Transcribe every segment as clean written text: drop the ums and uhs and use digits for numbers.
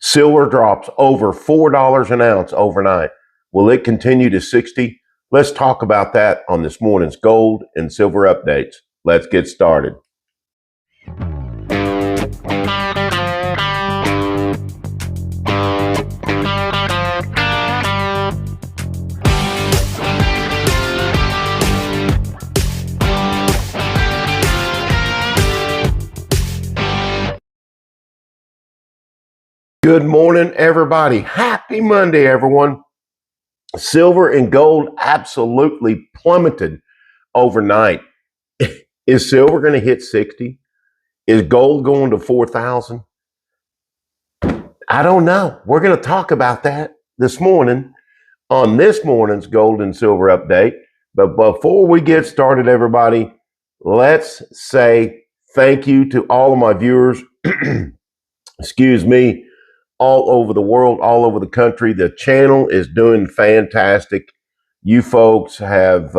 Silver drops over $4 an ounce overnight. Will it continue to 60? Let's talk about that on this morning's gold and silver updates. Let's get started. Good morning, everybody. Happy Monday, everyone. Silver and gold absolutely plummeted overnight. Is silver going to hit 60? Is gold going to 4,000? I don't know. We're going to talk about that this morning on this morning's gold and silver update. But before we get started, everybody, let's say thank you to all of my viewers. Excuse me. All over the world, all over the country. The channel is doing fantastic. You folks have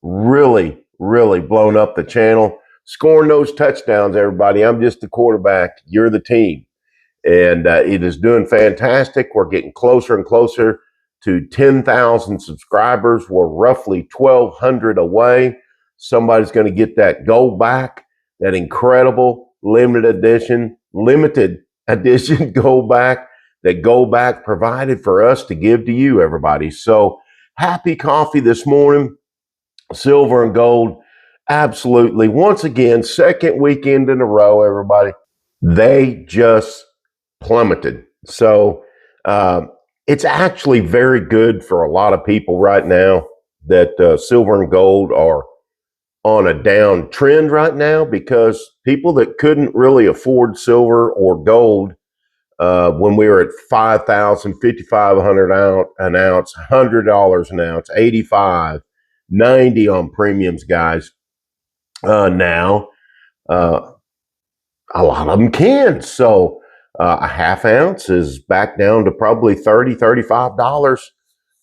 really blown up the channel, scoring those touchdowns, everybody. I'm just the quarterback. You're the team. And it is doing fantastic. We're getting closer and closer to 10,000 subscribers. We're roughly 1,200 away. Somebody's going to get that gold back, that incredible limited edition gold back that gold back provided for us to give to you, everybody. So happy coffee this morning. Silver and gold, absolutely. Once again, second weekend in a row, everybody. They just plummeted. So it's actually very good for a lot of people right now that silver and gold are on a down trend right now, because people that couldn't really afford silver or gold when we were at 5,000, 5,500 an ounce, $100 an ounce, 85, 90 on premiums, guys. Now a lot of them can. So a half ounce is back down to probably $30, $35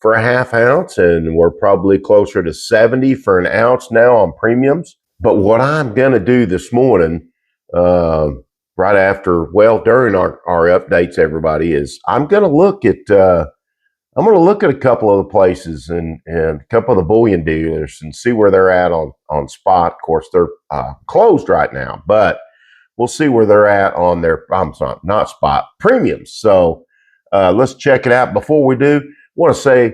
for a half ounce, and we're probably closer to 70 for an ounce now on premiums. But what I'm going to do this morning, right after, during our updates, everybody, is I'm going to look at a couple of the places and a couple of the bullion dealers and see where they're at on spot. Of course, they're closed right now, but we'll see where they're at on their, not spot, premiums. So let's check it out. Before we do, I want to say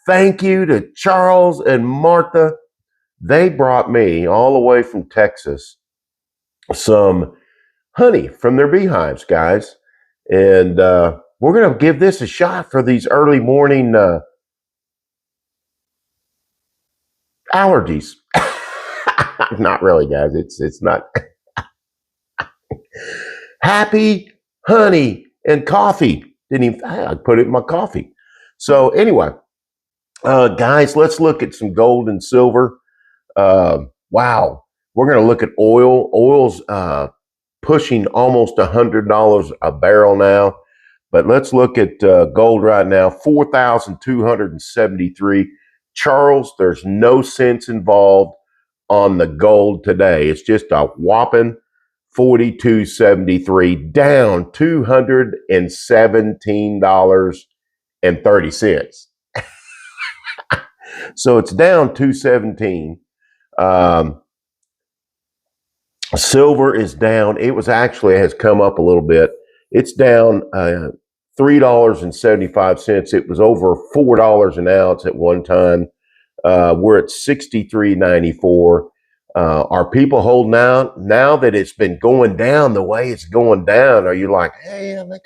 thank you to Charles and Martha. They brought me all the way from Texas some honey from their beehives, guys. And we're going to give this a shot for these early morning allergies. Not really, guys. It's not. Happy honey and coffee. I put it in my coffee. So anyway, guys, let's look at some gold and silver. Wow. We're going to look at oil. Oil's pushing almost $100 a barrel now. But let's look at gold right now, 4,273. Charles, there's no sense involved on the gold today. It's just a whopping 42.73, down $217.30. So it's down 217. Silver is down. It has come up a little bit. It's down $3.75. It was over $4 an ounce at one time. We're at 63.94. Are people holding out now that it's been going down the way it's going down? Are you like, hey, I think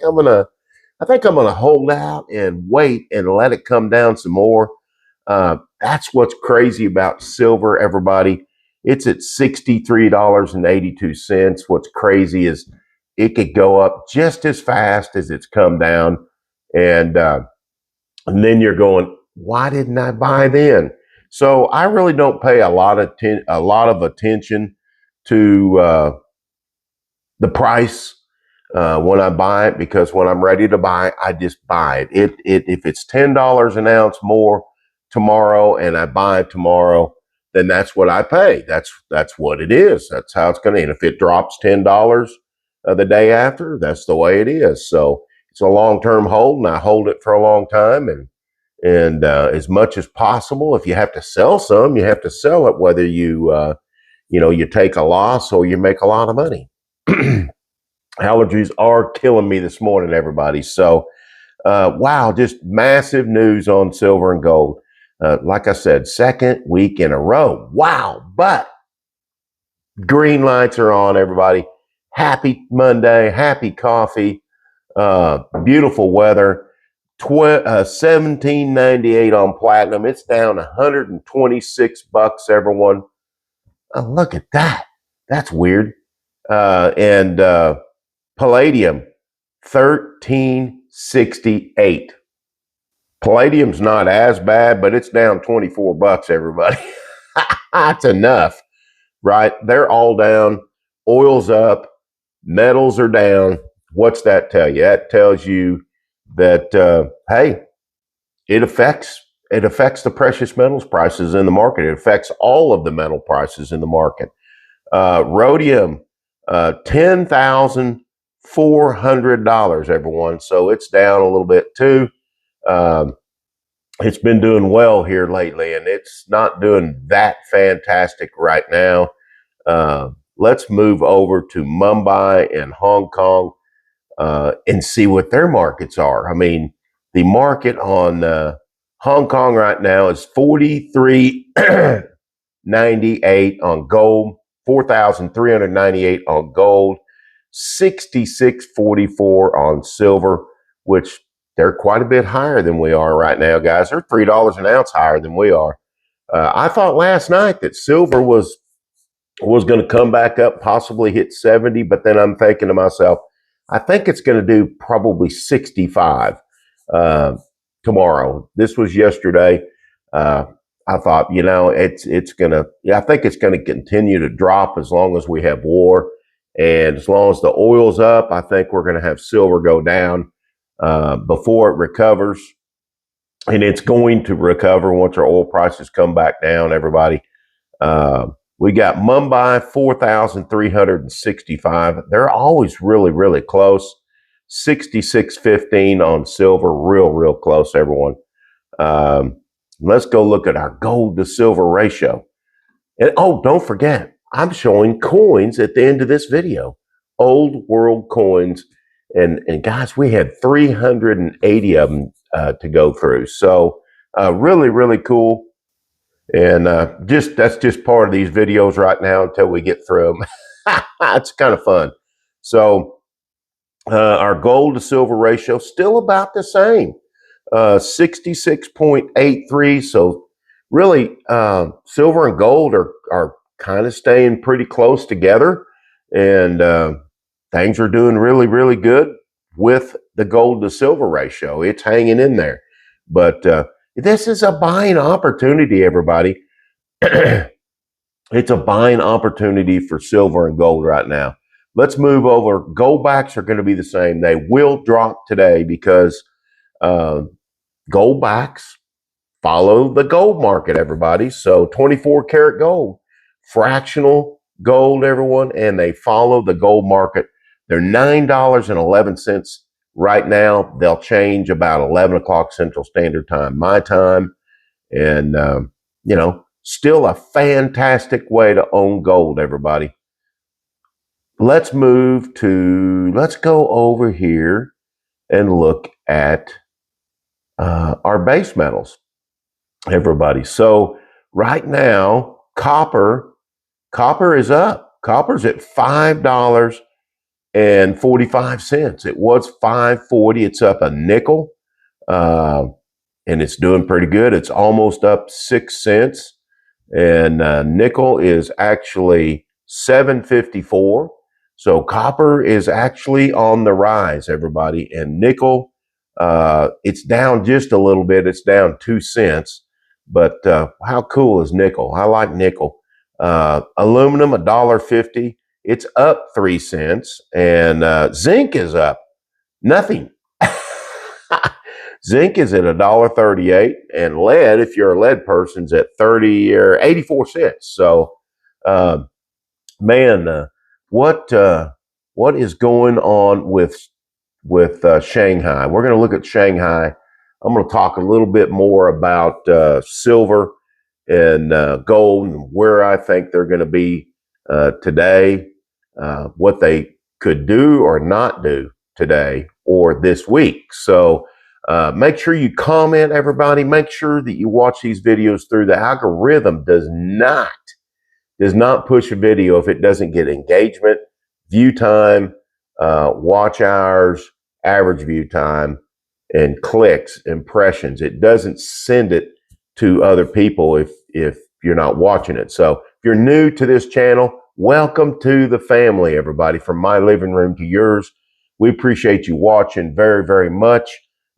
I'm gonna hold out and wait and let it come down some more? That's what's crazy about silver, everybody. It's at $63.82. What's crazy is it could go up just as fast as it's come down, and then you're going, why didn't I buy then? So I really don't pay a lot of attention to the price when I buy it, because when I'm ready to buy, I just buy it. If it's $10 an ounce more tomorrow and I buy it tomorrow, then that's what I pay. That's what it is. That's how it's going to. And if it drops $10 the day after, that's the way it is. So it's a long-term hold, and I hold it for a long time. And as much as possible, if you have to sell some, you have to sell it, whether you take a loss or you make a lot of money. Allergies are killing me this morning, everybody. So, wow, just massive news on silver and gold. Like I said, second week in a row. Wow. But green lights are on, everybody. Happy Monday, happy coffee, beautiful weather. 1798 on platinum. It's down $126, everyone. Oh, look at that. That's weird. And palladium, 1368. Palladium's not as bad, but it's down $24, everybody. That's enough, right? They're all down. Oil's up. Metals are down. What's that tell you? That tells you that, hey, it affects the precious metals prices in the market. It affects all of the metal prices in the market. Rhodium, $10,400, everyone. So it's down a little bit too. It's been doing well here lately, and it's not doing that fantastic right now. Let's move over to Mumbai and Hong Kong and see what their markets are. I mean, the market on Hong Kong right now is 43.98 on gold, 4,398 on gold, 66.44 on silver, which they're quite a bit higher than we are right now, guys. They're $3 an ounce higher than we are. I thought last night that silver was going to come back up, possibly hit 70, but then I'm thinking to myself, I think it's going to do probably 65 tomorrow. This was yesterday. I thought, it's going to, I think it's going to continue to drop as long as we have war. And as long as the oil's up, I think we're going to have silver go down before it recovers. And it's going to recover once our oil prices come back down, everybody. We got Mumbai, 4,365. They're always really, really close. 66.15 on silver, real close, everyone. Let's go look at our gold to silver ratio. And don't forget, I'm showing coins at the end of this video. Old world coins. And guys, we had 380 of them to go through. So really cool. And that's just part of these videos right now until we get through them. It's kind of fun. So our gold to silver ratio still about the same, 66.83. So really, silver and gold are kind of staying pretty close together, and things are doing really good with the gold to silver ratio. It's hanging in there, but this is a buying opportunity, everybody. It's a buying opportunity for silver and gold right now. Let's move over. Gold backs are going to be the same. They will drop today because gold backs follow the gold market, everybody. So 24 karat gold, fractional gold, everyone, and they follow the gold market. They're $9.11 right now. They'll change about 11 o'clock Central Standard Time, my time. And, still a fantastic way to own gold, everybody. Let's go over here and look at our base metals, everybody. So right now, copper is up. Copper's at $5.45. It was $5.40. It's up a nickel, and it's doing pretty good. It's almost up 6 cents. And nickel is actually $7.54. So copper is actually on the rise, everybody. And nickel, it's down just a little bit. It's down 2 cents. But how cool is nickel? I like nickel. Aluminum, $1.50. It's up 3 cents. And zinc is up nothing. Zinc is at $1.38, and lead, if you're a lead person, is at 30 or 84 cents. So, what is going on with Shanghai. We're going to look at Shanghai. I'm going to talk a little bit more about silver and gold and where I think they're going to be today, what they could do or not do today or this week. So make sure you comment, everybody. Make sure that you watch these videos through. The algorithm does not push a video if it doesn't get engagement, view time, watch hours, average view time, and clicks, impressions. It doesn't send it to other people if you're not watching it. So if you're new to this channel, welcome to the family, everybody. From my living room to yours, we appreciate you watching very, very much.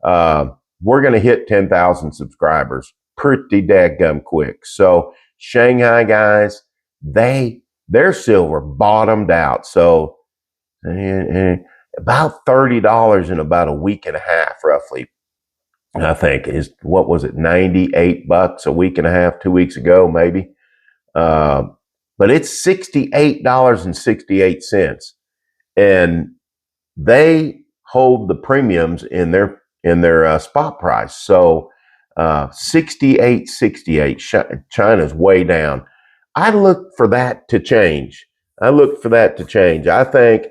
We're going to hit 10,000 subscribers pretty dadgum quick. So Shanghai guys, their silver bottomed out. So about $30 in about a week and a half, roughly. I think is, what was it, $98 a week and a half, 2 weeks ago, maybe. But it's $68.68, and they hold the premiums in their spot price. So 68.68. China's way down. I look for that to change. I think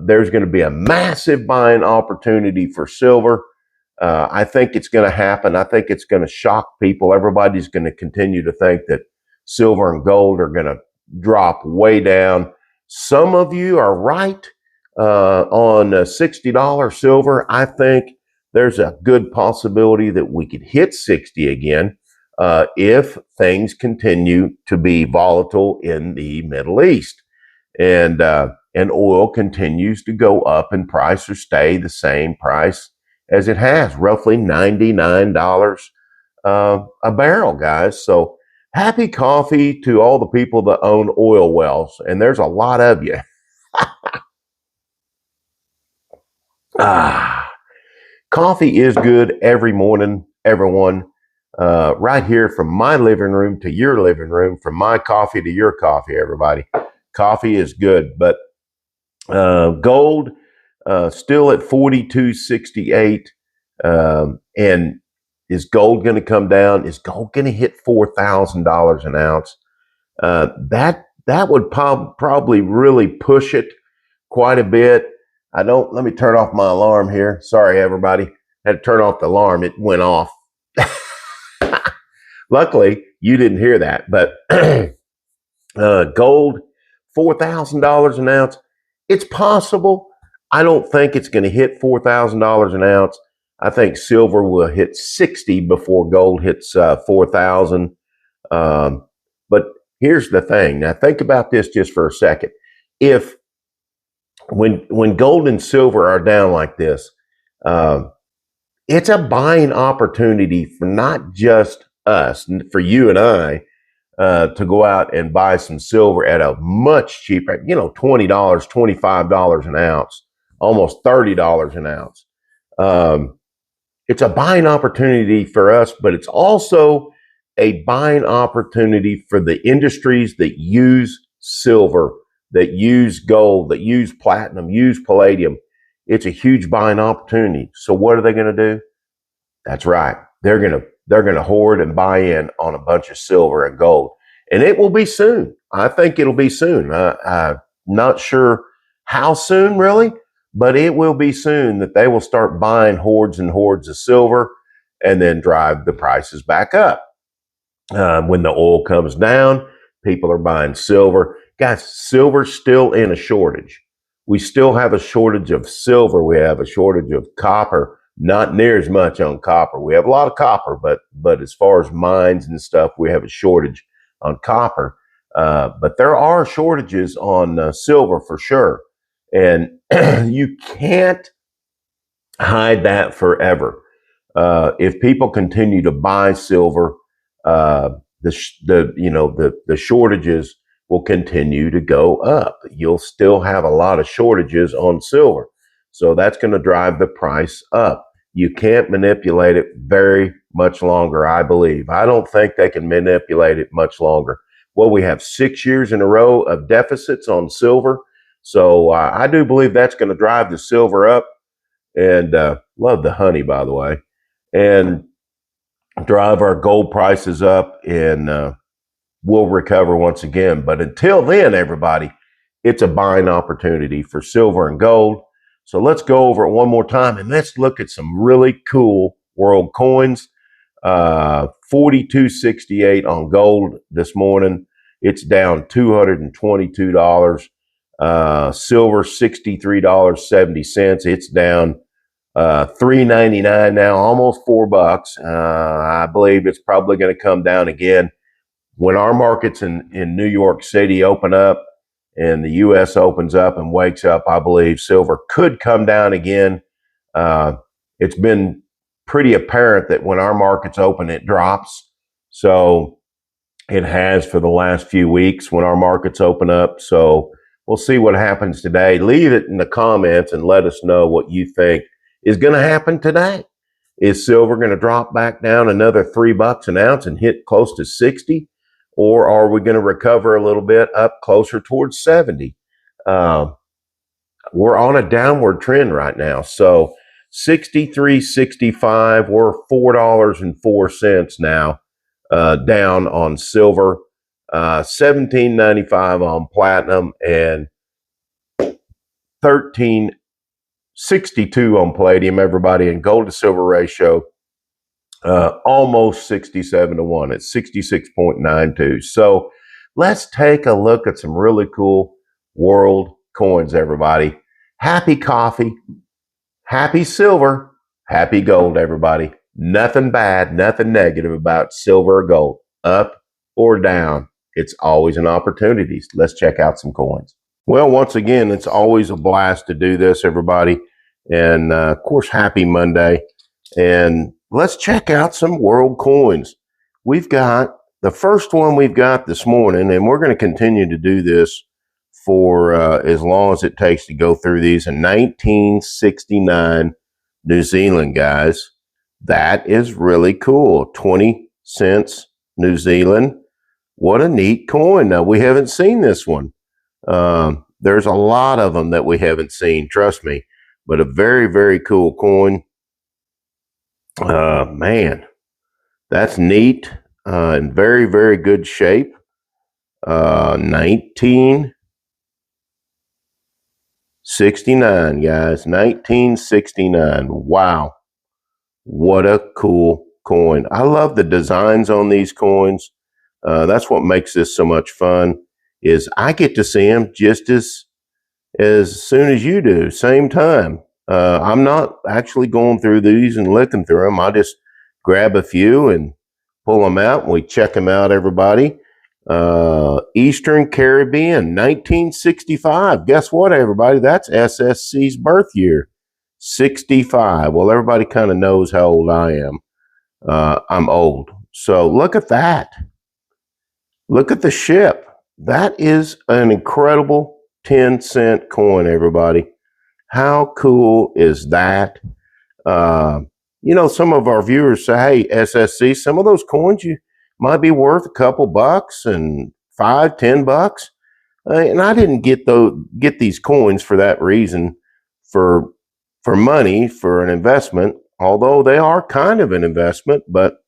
there's going to be a massive buying opportunity for silver. I think it's going to happen. I think it's going to shock people. Everybody's going to continue to think that silver and gold are going to drop way down. Some of you are right on $60 silver. I think there's a good possibility that we could hit 60 again if things continue to be volatile in the Middle East, and oil continues to go up in price or stay the same price as it has, roughly $99 a barrel, guys. So happy coffee to all the people that own oil wells, and there's a lot of you. Coffee is good every morning, everyone. Right here from my living room to your living room, from my coffee to your coffee, everybody. Coffee is good, but gold still at 42.68. And is gold going to come down? Is gold going to hit $4,000 an ounce? That would probably really push it quite a bit. Let me turn off my alarm here. Sorry, everybody. I had to turn off the alarm. It went off. Luckily, you didn't hear that. But gold, $4,000 an ounce. It's possible. I don't think it's going to hit $4,000 an ounce. I think silver will hit 60 before gold hits 4,000. But here's the thing. Now, think about this just for a second. When gold and silver are down like this, it's a buying opportunity for not just us, for you and I, to go out and buy some silver at a much cheaper, $20, $25 an ounce, almost $30 an ounce. It's a buying opportunity for us, but it's also a buying opportunity for the industries that use silver, that use gold, that use platinum, use palladium. It's a huge buying opportunity. So what are they going to do? That's right. They're going to hoard and buy in on a bunch of silver and gold. And it will be soon. I think it'll be soon. I'm not sure how soon, really, but it will be soon that they will start buying hordes and hordes of silver and then drive the prices back up. When the oil comes down, people are buying silver. Guys, silver's still in a shortage. We still have a shortage of silver. We have a shortage of copper. Not near as much on copper. We have a lot of copper, but as far as mines and stuff, we have a shortage on copper. But there are shortages on silver for sure. And you can't hide that forever. If people continue to buy silver, the shortages will continue to go up. You'll still have a lot of shortages on silver. So that's going to drive the price up. You can't manipulate it very much longer, I believe. I don't think they can manipulate it much longer. Well, we have 6 years in a row of deficits on silver. So I do believe that's going to drive the silver up. and love the honey, by the way, and drive our gold prices up, and we'll recover once again. But until then, everybody, it's a buying opportunity for silver and gold. So let's go over it one more time, and let's look at some really cool world coins. 42.68 on gold this morning. It's down $222. Silver $63.70. It's down $3.99 now, almost $4. I believe it's probably going to come down again when our markets in New York City open up and the U.S. opens up and wakes up. I believe silver could come down again. It's been pretty apparent that when our markets open, it drops. So it has for the last few weeks when our markets open up. So we'll see what happens today. Leave it in the comments and let us know what you think is going to happen today. Is silver going to drop back down another $3 an ounce and hit close to 60? Or are we going to recover a little bit up closer towards 70? We're on a downward trend right now. So 63.65, we're $4.04 now, down on silver, 17.95 on platinum, and 13.62 on palladium, everybody. And gold to silver ratio, almost 67-1. It's 66.92. So let's take a look at some really cool world coins, everybody. Happy coffee, happy silver, happy gold, everybody. Nothing bad, nothing negative about silver or gold, up or down. It's always an opportunity. Let's check out some coins. Well, once again, it's always a blast to do this, everybody. And of course, happy Monday. And let's check out some world coins. We've got the first one we've got this morning, and we're going to continue to do this for as long as it takes to go through these. In 1969, New Zealand, guys. That is really cool. 20 cents New Zealand. What a neat coin. Now, we haven't seen this one. There's a lot of them that we haven't seen, trust me. But a very, very cool coin. Man, that's neat. In very, very good shape. 1969, guys. 1969. Wow. What a cool coin. I love the designs on these coins. That's what makes this so much fun, is I get to see them just as soon as you do, same time. I'm not actually going through these and looking through them. I just grab a few and pull them out, and we check them out, everybody. Eastern Caribbean, 1965. Guess what, everybody? That's SSC's birth year, 65. Well, everybody kind of knows how old I am. I'm old. So look at that. Look at the ship. That is an incredible 10-cent coin, everybody. How cool is that? You know, some of our viewers say, hey, SSC, some of those coins you might be worth a couple bucks and $5-10. And I didn't get these coins for that reason, for money, for an investment, although they are kind of an investment, but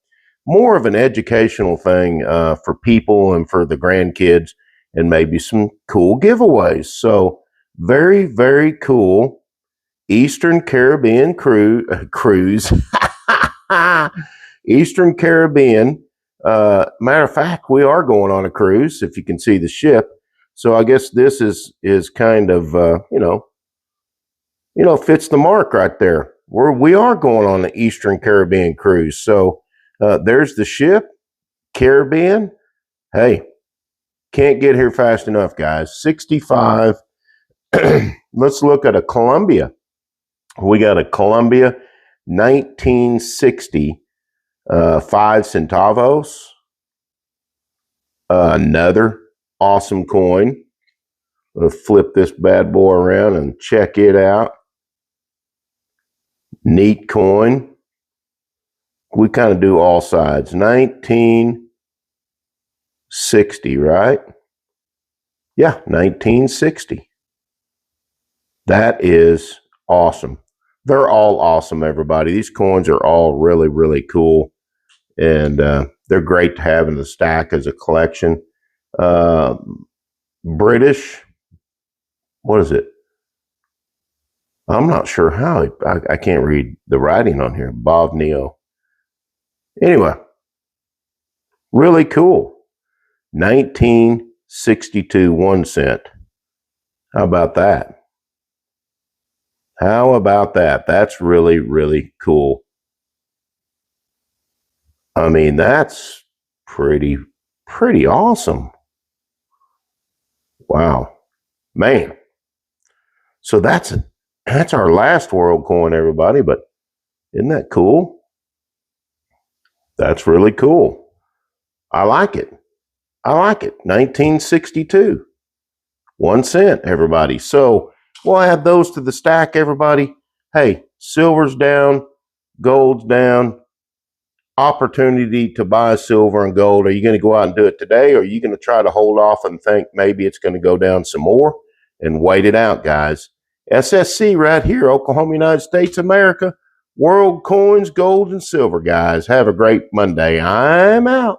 more of an educational thing for people and for the grandkids, and maybe some cool giveaways. So very, very cool. Eastern Caribbean cruise. Eastern Caribbean. Matter of fact, we are going on a cruise, if you can see the ship. So I guess this is kind of, fits the mark right there. We are going on the Eastern Caribbean cruise. So there's the ship, Caribbean. Hey, can't get here fast enough, guys. 65. Let's look at a Columbia. We got a Columbia 1960, 5 centavos. Another awesome coin. We'll flip this bad boy around and check it out. Neat coin. We kind of do all sides. 1960, right? Yeah, 1960. That is awesome. they're all awesome, everybody. These coins are all really, really cool. And they're great to have in the stack as a collection. British, what is it? I'm not sure how. I can't read the writing on here. Bob Neo. Anyway, really cool. 1962 1 cent. How about that? How about that? That's really, really cool. I mean, that's pretty awesome. Wow. Man. So that's our last world coin, everybody, but isn't that cool? That's really cool. I like it. I like it. 1962. 1 cent, everybody. So we'll add those to the stack, everybody. Hey, silver's down, gold's down. Opportunity to buy silver and gold. Are you going to go out and do it today, or are you going to try to hold off and think maybe it's going to go down some more and wait it out, guys? SSC right here, Oklahoma, United States, America. World coins, gold, and silver, guys. Have a great Monday. I'm out.